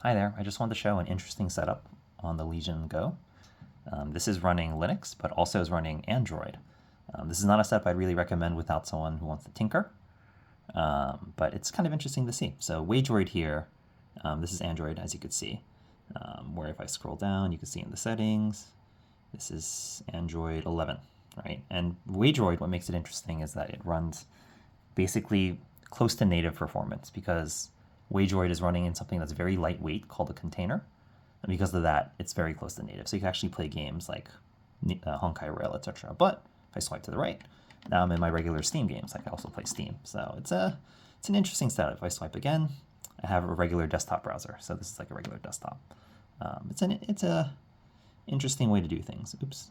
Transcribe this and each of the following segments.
Hi there, I just wanted to show an interesting setup on the Legion Go. This is running Linux, but also is running Android. This is not a setup I'd really recommend without someone who wants to tinker, but it's kind of interesting to see. So Waydroid here, this is Android, as you could see, where if I scroll down, you can see in the settings, this is Android 11, right? And Waydroid, what makes it interesting is that it runs basically close to native performance because Waydroid is running in something that's very lightweight called a container. And because of that, it's very close to native. So you can actually play games like Honkai Rail, etc. But if I swipe to the right, now I'm in my regular Steam games. I can also play Steam. So it's an interesting setup. If I swipe again, I have a regular desktop browser. So this is like a regular desktop. It's a interesting way to do things. Oops.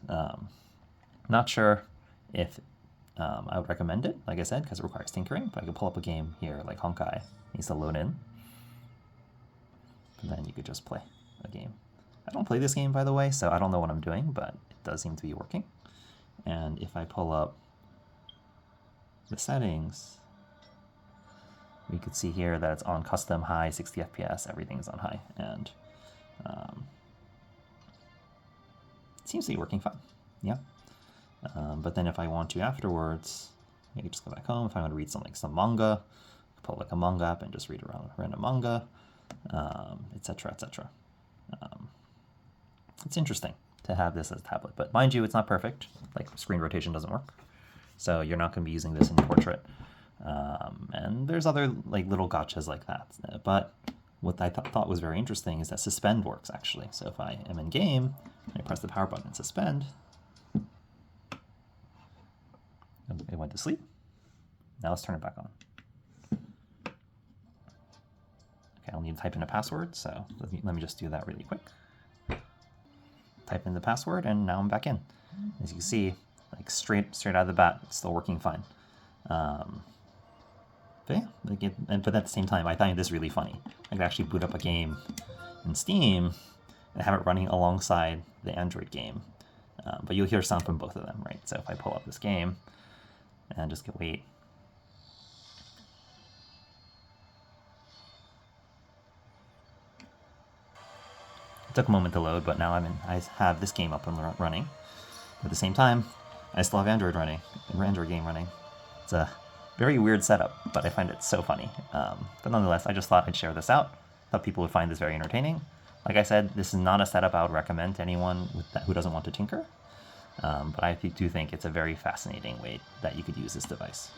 Not sure if I would recommend it, like I said, because it requires tinkering. But I could pull up a game here like Honkai. It needs to load in. And then you could just play a game. I don't play this game, by the way, so I don't know what I'm doing, but it does seem to be working. And if I pull up the settings, we could see here that it's on custom high, 60 FPS, everything's on high, and it seems to be working fine, yeah. But then if I want to afterwards, I can just go back home. If I want to read something, some manga, pull like a manga app and just read around random manga, etc., etc. It's interesting to have this as a tablet, but mind you, it's not perfect. Like screen rotation doesn't work, so you're not going to be using this in portrait. And there's other like little gotchas like that. But what I thought was very interesting is that suspend works actually. So if I am in game, I press the power button and suspend, it went to sleep. Now let's turn it back on. Okay, I'll need to type in a password, so let me just do that really quick. Type in the password, and now I'm back in. As you can see, like straight out of the bat, it's still working fine. But yeah, but at the same time, I find this really funny. I could actually boot up a game in Steam and have it running alongside the Android game. But you'll hear sound from both of them, right? So if I pull up this game and just wait. It took a moment to load, but now I have this game up and running. At the same time, I still have Android game running. It's a very weird setup, but I find it so funny. But nonetheless, I just thought I'd share this out. Thought people would find this very entertaining. Like I said, this is not a setup I would recommend to anyone who doesn't want to tinker. But I do think it's a very fascinating way that you could use this device.